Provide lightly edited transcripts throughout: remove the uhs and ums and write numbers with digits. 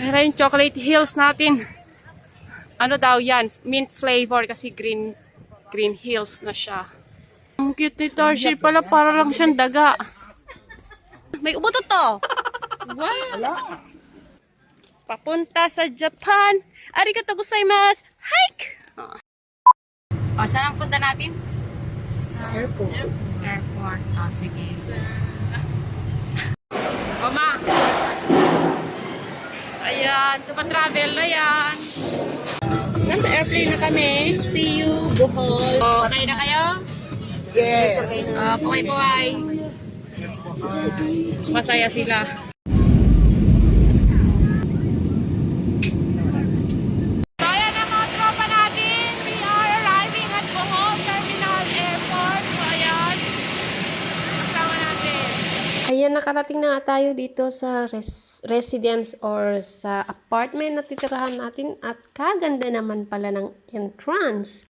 Pero yung chocolate hills natin, ano daw yan, mint flavor kasi green hills na siya. Ang cute ni Tarshil pala, para lang siyang daga. May ubuto to. Wow. Papunta sa Japan. Arigatou gozaimasu. Hike! O, saan ang punta natin? Sa airport. Airport. O, sige. O, ma. Ayan, tupa-travel na yan. Nasa airplane na kami. See you, Bohol. Okay na kayo? Yes. Puway-puway. Masaya sila. So, ayan ang mga tropa natin. We are arriving at Bohol Terminal Airport. So, ayan. Kasama natin. Ayan, nakarating na nga tayo dito sa residence or sa apartment na titirahan natin at kaganda naman pala ng entrance.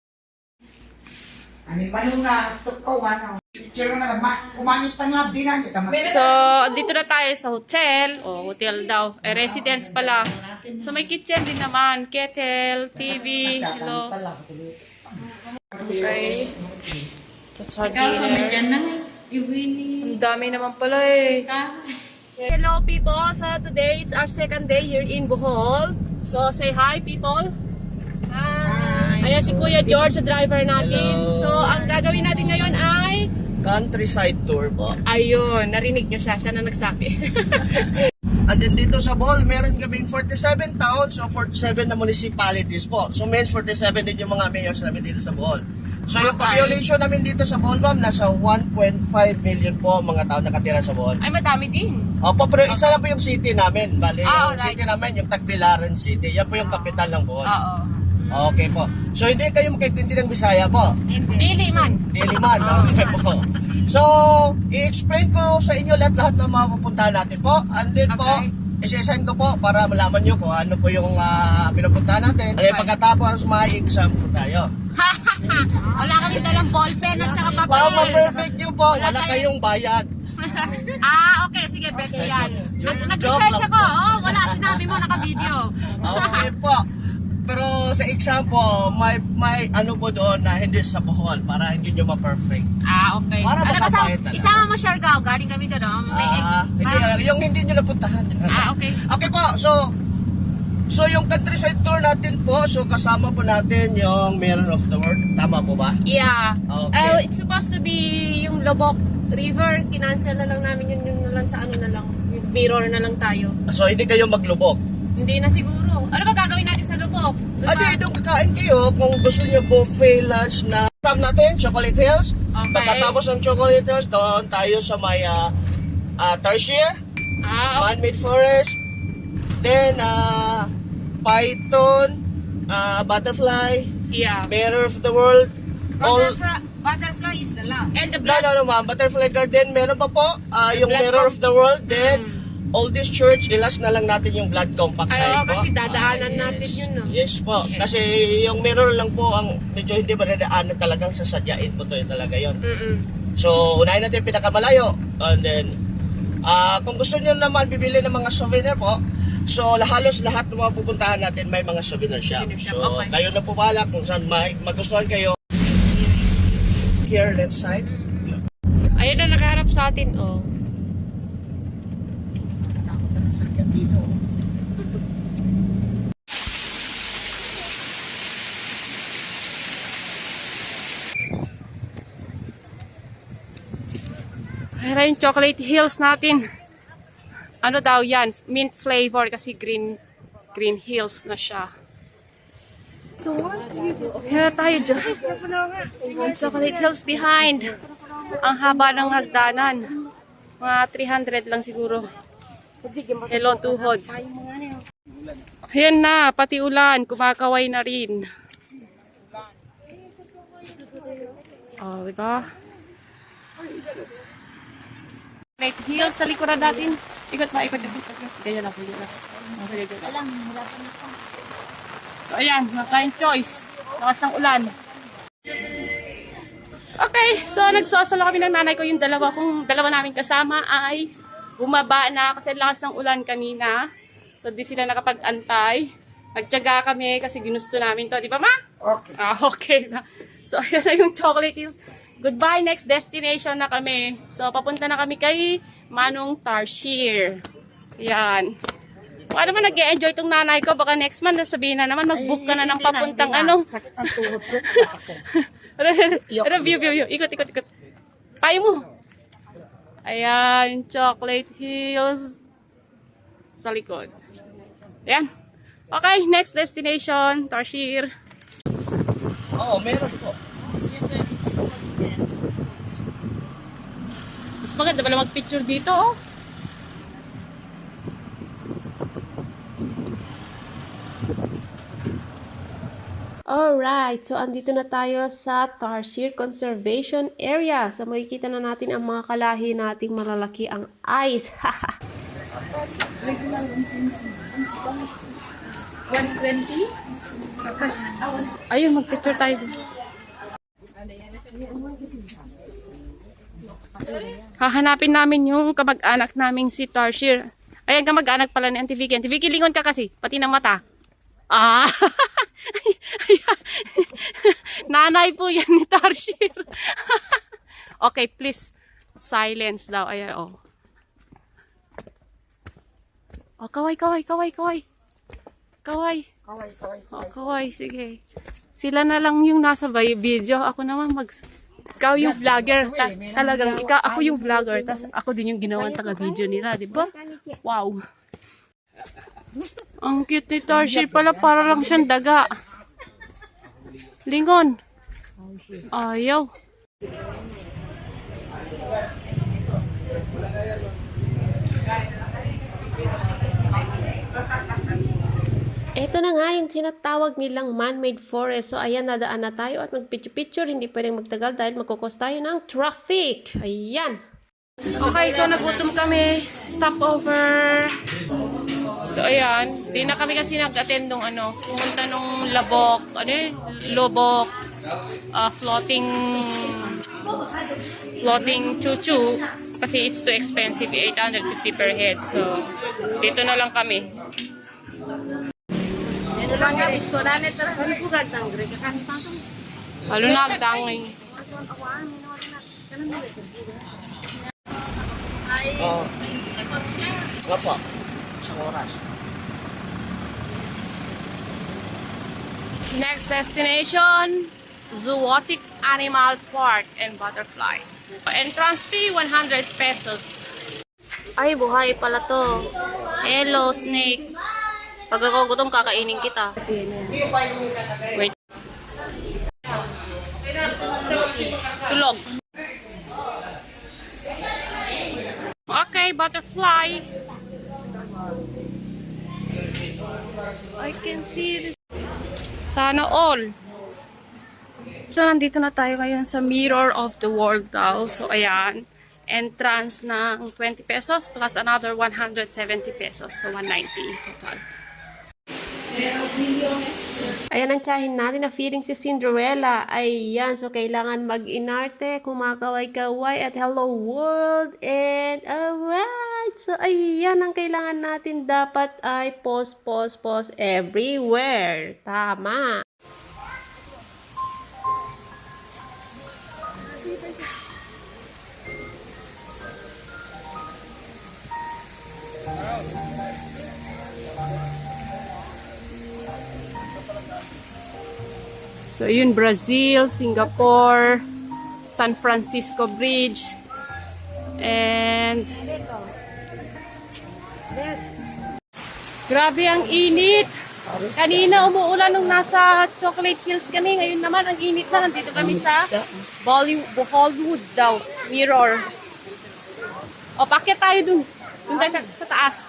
Ani balong nga tukawan. Kiro na kumanit tang labi na kita. So, dito na tayo sa hotel. O, hotel daw. Residence pala. So, may kitchen din naman. Kettle, TV. Hello. Okay. Sa dinner. Ang dami naman pala eh. Hello people. So, today it's our second day here in Bohol. So, say hi people. Hi. Ayan si Kuya George, sa driver natin. Hello. So, ang gagawin natin ngayon ay Countryside tour po. ayun, narinig nyo siya. Siya na nagsabi. And then dito sa Bohol, meron kaming 47 towns o 47 na municipalities po. So means 47 din yung mga mayors namin dito sa Bohol. So yung population namin dito sa Bohol, ma'am, nasa 1.5 million po ang mga tao nakatira sa Bohol. Ay, madami din. Opo, pero isa lang po yung city namin. Bali, yung alright. city namin, yung Tagbilaran City. Yan po yung capital ng Bohol. Oo. Okay po. So hindi kayo makaintindi ng Bisaya po. Dili man. Diliman. Okay po. So, i-explain ko sa inyo lahat-lahat ng mga pupuntahan natin po. And then po, Okay. isi-send ko po para malaman nyo kung ano po yung pinupuntahan natin. Okay. Pagkatapos, ma-exam po tayo. Wala kaming dalang ballpen at saka papel. Para ma-perfect nyo po, wala kayong bayad. Okay. Sige, bet ko yan. Joke Nag-research lang ako. po. Wala, sinabi mo, naka-video. Okay po. Pero sa exam po, may ano po doon na hindi sa Bohol para hindi nyo ma-perfect. Okay. Para makabayad talaga. Isama mo, Siargao. Galing kami doon. Yung hindi nyo napuntahan. Okay. Okay po, so yung countryside tour natin po, so kasama po natin yung Mirror of the World. Tama po ba? Yeah. Okay. It's supposed to be yung Lobok River. Kinancel na lang namin yun na lang sa ano na lang. Yung mirror na lang tayo. So hindi kayo maglubog. Hindi na siguro. Ano ba gagawin natin sa Lobok? Adi, doon kakain kayo kung gusto nyo buffet lunch na stop natin, Chocolate Hills. Okay. Pagkatapos ng Chocolate Hills, doon tayo sa may Tarsier, Okay. Man-made forest, then Python, Butterfly, Yeah. Mirror of the World, all. Butterfly is the last. And the No, ma'am. Butterfly Garden, meron pa po. Yung Blood Mirror of the World. Then, Oldest Church, ilas na lang natin yung Blood Compact Ay, side po. kasi dadaanan natin yun, no? Yes po. Yes. Kasi yung Mirror lang po, ang medyo hindi ba nadaanan talagang sasadyain po to yun talaga yun. So, unahin natin yung pinakamalayo. And then, kung gusto niyo naman bibili ng mga souvenir po, so halos lahat ng mga pupuntahan natin may mga souvenir shop. Souvenir shop, So, okay. kayo na po bahala kung saan magustuhan kayo. Here, left side. Ayun na nakaharap sa atin, oh. Takot na ng sakyan dito. Ayan yung chocolate hills natin. Ano daw yan? Mint flavor kasi green hills na siya. Ayan na tayo dyan. Yung chocolate hills behind. Ang haba ng hagdanan. Mga 300 lang siguro. Hello, tuhod. Ayan na, pati ulan. Kumakaway na rin. Oh, diba? Right hills sa likuran natin. Ikot ba? Ikot. Ganyan lang. Alam, hirapan ako. So, ayan, mga tayong choice. Lakas ng ulan. Okay, so nagsosolo kami ng nanay ko. Yung dalawa namin kasama ay bumaba na kasi lakas ng ulan kanina. So, di sila nakapag-antay. Nagtyaga kami kasi ginusto namin to. Di ba, ma? Okay. Okay na. So, ayan na yung Chocolate Hills. Goodbye, next destination na kami. So, papunta na kami kay Manong Tarsier. Ayan. Kung ano ba nag-e-enjoy itong nanay ko, baka next month sabihin na naman, mag-book ka na ng papuntang ano. Sakit ang tuhod ko. View. Ikot. Payo mo. Ayan, Chocolate Hills. Sa likod. Ayan. Okay, next destination, Tarsier. Oo, meron po. Mas maganda pala mag-picture dito, oh. Alright, so andito na tayo sa Tarsier Conservation Area. So makikita na natin ang mga kalahi nating malalaki ang ice. 120? Ayun, mag-picture tayo. Hahanapin namin yung kamag-anak naming si Tarsier. Ayan, kamag-anak pala ni Auntie Vicky. Auntie Vicky, lingon ka kasi, pati ng mata. Ah! Nanay po yan ni Tarsier. Okay, please. Silence daw. Ayan, oh. Oh, kaway. Oh, kaway, sige. Sila na lang yung nasa video. Ako naman ikaw yung vlogger. Talagang, ako yung vlogger. Tapos ako din yung ginawang taga-video nila, di ba? Wow. Ang cute ni Tarsier pala, para lang siyang daga. Lingon. Ayaw. Ito na nga yung tinatawag nilang man-made forest. So, ayan, nadaan na tayo at mag-picture-picture. Hindi pwedeng magtagal dahil magkukos tayo ng traffic. Ayan. Okay, so nagutom kami. Stopover. So, ayan. Di na kami kasi nag-attend nung pumunta nung Lobok, floating chuchu. Kasi it's too expensive, 850 per head. So, dito na lang kami. Halo na agdangay. Oo. Opo. Isang oras. Next destination, Zootic Animal Park and Butterfly. Entrance fee, 100 pesos. Ay, buhay pala to. Hello, snake. Pag ako gutom, kakainin kita. Wait. Tulog. Okay, butterfly. I can see this. Sana all. So, nandito na tayo ngayon sa Mirror of the World daw. So, ayan. Entrance ng 20 pesos plus another 170 pesos. So, 190 total. Ayan ang tsahin natin na feeling si Cinderella. Ayan, so kailangan mag-inarte, kumakaway-kaway at hello world. And alright, so ayan ang kailangan natin. Dapat ay pause everywhere. Tama. So, yun, Brazil, Singapore, San Francisco Bridge, and grabe ang init. Kanina umuulan nung nasa Chocolate Hills kami. Ngayon naman, ang init na. Nandito kami sa Hollywood daw, Mirror. O, pakyat tayo dun. Dun tayo sa taas.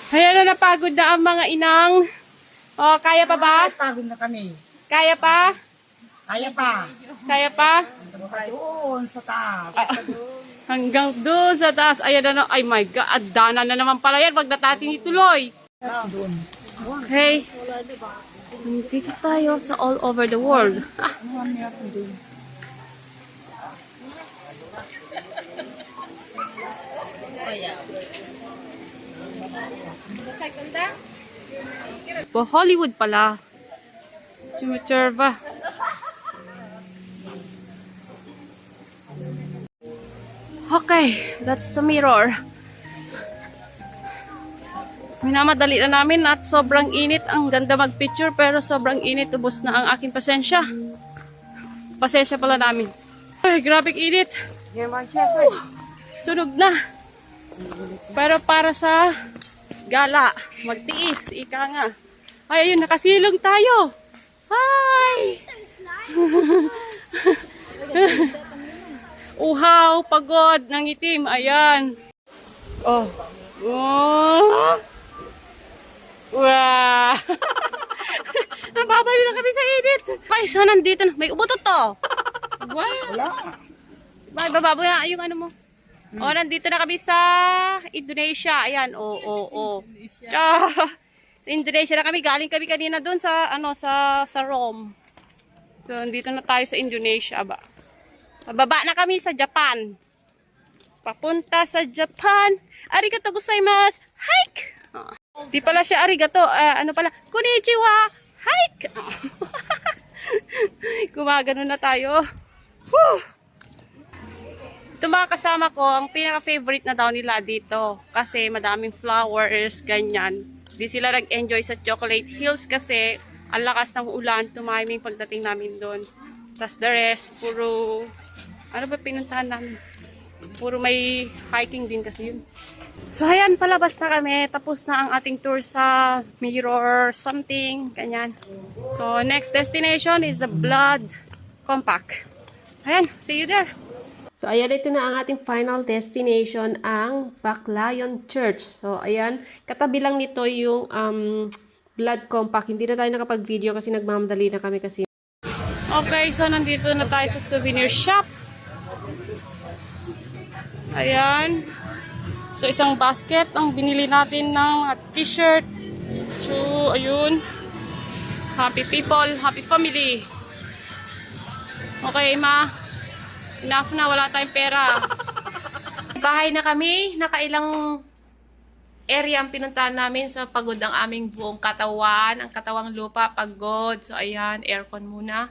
Ayan na, napagod na ang mga inang. O, kaya pa ba? Pagod na kami. Kaya pa? Kaya pa. Kaya pa? Doon sa taas. Hanggang doon sa taas. Ayan na. Ay my God. Adana na naman pala yan. Pag natating ituloy. Doon. Okay. Dito tayo sa all over the world. Ah. Hollywood pala. Chimichurva. Okay, that's the mirror. Minamadali na namin at sobrang init. Ang ganda mag-picture pero sobrang init. Ubos na ang aking pasensya. Pasensya pala namin. Ay, grabe init. Sunog na. Pero para sa gala, magtiis. Ika nga. Ay, ayun, nakasilong tayo. Hi! Uhaw, pagod, nangitim. Ayan. Oh. Oh. Wow! Nababalo na kami sa init. Ay, so nandito na. May umutot to. Wow! Wala. May bababo na yung ano mo. O, nandito na kami sa Indonesia. Ayan, Sa Indonesia na kami. Galing kami kanina doon sa, sa Rome. So, nandito na tayo sa Indonesia ba. Bababa na kami sa Japan. Papunta sa Japan. Arigato gozaimasu. Hike! Di pala siya arigato. Ano pala? Konnichiwa. Hike! Gumagano na tayo. Whew! Ito mga kasama ko, ang pinaka-favorite na daw nila dito. Kasi madaming flowers, ganyan. Di sila nag-enjoy sa Chocolate Hills kasi ang lakas ng ulan, tumiming pagdating namin doon. Tapos the rest, puro, ano ba pinuntahan namin? Puro may hiking din kasi yun. So ayan, palabas na kami. Tapos na ang ating tour sa Mirror something, ganyan. So next destination is the Blood Compact. Ayan, see you there. So, ayan, ito na ang ating final destination, ang Baclayon Church. So, ayan, katabi lang nito yung Blood Compact. Hindi na tayo nakapag-video kasi nagmamadali na kami kasi. Okay, so nandito na tayo sa souvenir shop. Ayan. So, isang basket ang binili natin ng mga t-shirt. So, ayun. Happy people, happy family. Okay, ma. Enough na, wala tayong pera. Bahay na kami, nakailang area ang pinuntahan namin. So, pagod ang aming buong katawan. Ang katawang lupa, pagod. So, ayan, aircon muna.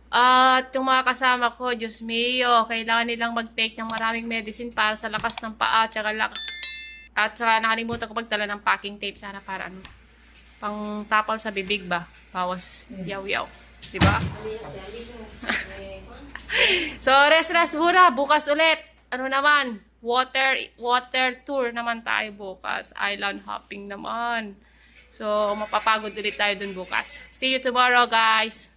At yung mga kasama ko, Diyos mio, kailangan nilang mag-take ng maraming medicine para sa lakas ng paa. At saka nakalimutan ko pagdala ng packing tape. Sana para ano, pang tapal sa bibig ba? Bawas yaw-yaw. Diba? So, rest muna. Bukas ulit. Ano naman? Water tour naman tayo bukas. Island hopping naman. So, mapapagod ulit tayo dun bukas. See you tomorrow, guys.